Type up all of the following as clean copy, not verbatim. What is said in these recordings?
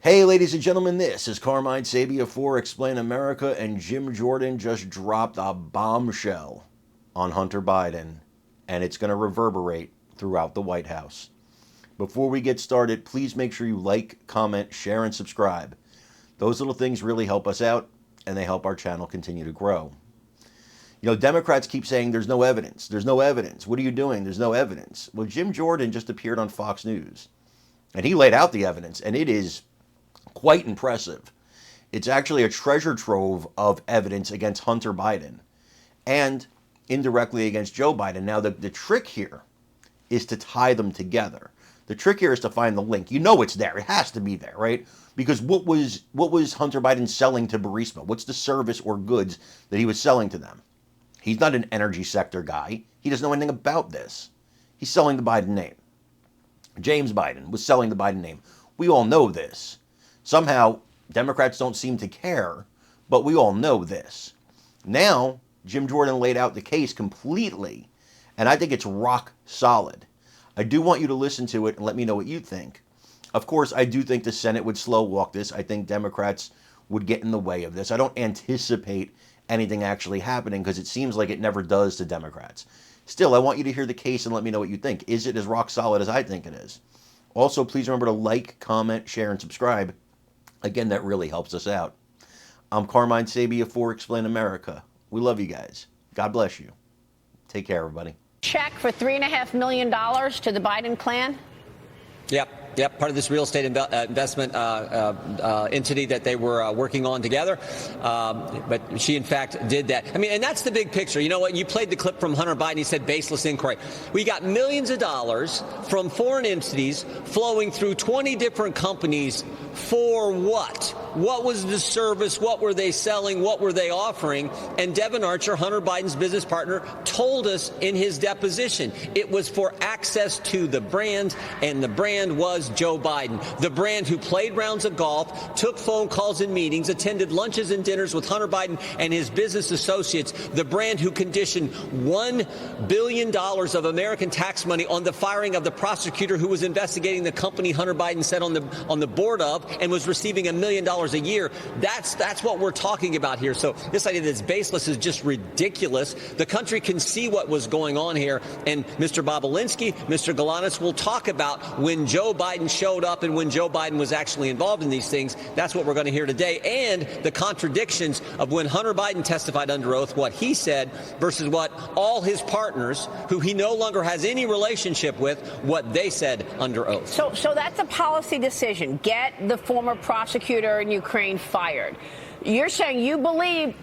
Hey, ladies and gentlemen, this is Carmine Sabia for Explain America, and Jim Jordan just dropped a bombshell on Hunter Biden, and it's going to reverberate throughout the White House. Before we get started, please make sure you like, comment, share, and subscribe. Those little things really help us out, and they help our channel continue to grow. You know, Democrats keep saying there's no evidence. There's no evidence. What are you doing? There's no evidence. Well, Jim Jordan just appeared on Fox News, and he laid out the evidence, and it is quite impressive. It's actually a treasure trove of evidence against Hunter Biden and indirectly against Joe Biden. Now, the trick here is to tie them together. The trick here is to find the link. You know it's there. It has to be there, right? Because what was Hunter Biden selling to Burisma? What's the service or goods that he was selling to them? He's not an energy sector guy. He doesn't know anything about this. He's selling the Biden name. James Biden was selling the Biden name. We all know this. Somehow, Democrats don't seem to care, but we all know this. Now, Jim Jordan laid out the case completely, and I think it's rock solid. I do want you to listen to it and let me know what you think. Of course, I do think the Senate would slow walk this. I think Democrats would get in the way of this. I don't anticipate anything actually happening because it seems like it never does to Democrats. Still, I want you to hear the case and let me know what you think. Is it as rock solid as I think it is? Also, please remember to like, comment, share, and subscribe. Again, that really helps us out. I'm Carmine Sabia for Explain America. We love you guys. God bless you. Take care, everybody. Check for $3.5 million to the Biden clan? Yep, part of this real estate investment entity that they were working on together. But she, in fact, did that. I mean, and that's the big picture. You know what? You played the clip from Hunter Biden. He said baseless inquiry. We got millions of dollars from foreign entities flowing through 20 different companies for what? What was the service? What were they selling? What were they offering? And Devin Archer, Hunter Biden's business partner, told us in his deposition it was for access to the brand, and the brand was Joe Biden, the brand who played rounds of golf, took phone calls and meetings, attended lunches and dinners with Hunter Biden and his business associates, the brand who conditioned $1 billion of American tax money on the firing of the prosecutor who was investigating the company Hunter Biden sat on the board of and was receiving $1 million a year. That's what we're talking about here. So this idea that it's baseless is just ridiculous. The country can see what was going on here, and Mr. Bobulinski, Mr. Galanis will talk about when Joe Biden showed up and when Joe Biden was actually involved in these things. That's what we're going to hear today, and the contradictions of when Hunter Biden testified under oath, what he said versus what all his partners, who he no longer has any relationship with, what they said under oath. So that's a policy decision. Get the former prosecutor in Ukraine fired. You're saying you believe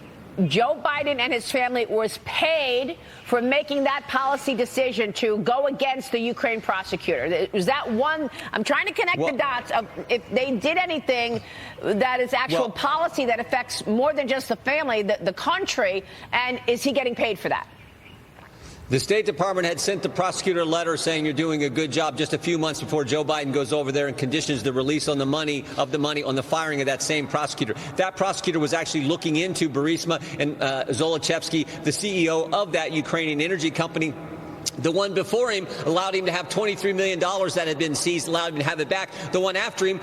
Joe Biden and his family was paid for making that policy decision to go against the Ukraine prosecutor. Was that one? I'm trying to connect the dots of if they did anything that is actual policy that affects more than just the family, the country, and is he getting paid for that? The State Department had sent the prosecutor a letter saying you're doing a good job just a few months before Joe Biden goes over there and conditions the release on the money on the firing of that same prosecutor. That prosecutor was actually looking into Burisma and Zolochevsky, the CEO of that Ukrainian energy company. The one before him allowed him to have $23 million that had been seized, allowed him to have it back. The one after him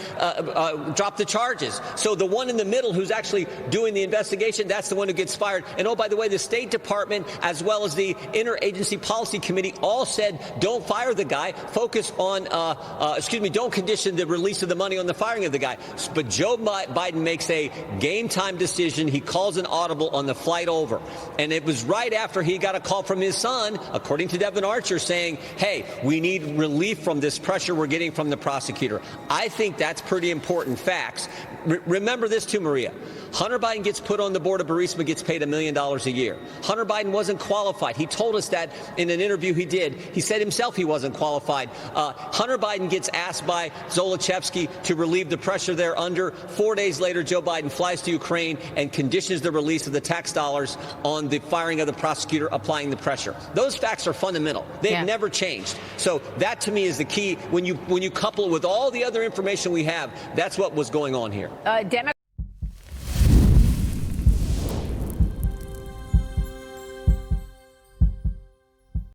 dropped the charges. So the one in the middle who's actually doing the investigation, that's the one who gets fired. And oh, by the way, the State Department, as well as the Interagency Policy Committee, all said, don't fire the guy. Focus on, don't condition the release of the money on the firing of the guy. But Joe Biden makes a game time decision. He calls an audible on the flight over. And it was right after he got a call from his son, according to Devin Archer, saying, hey, we need relief from this pressure we're getting from the prosecutor. I think that's pretty important facts. Remember this too, Maria. Hunter Biden gets put on the board of Burisma, gets paid $1 million a year. Hunter Biden wasn't qualified. He told us that in an interview he did. He said himself he wasn't qualified. Hunter Biden gets asked by Zolochevsky to relieve the pressure they're under. 4 days later, Joe Biden flies to Ukraine and conditions the release of the tax dollars on the firing of the prosecutor, applying the pressure. Those facts are fundamental. They've never changed. So that, to me, is the key. When you couple it with all the other information we have, that's what was going on here.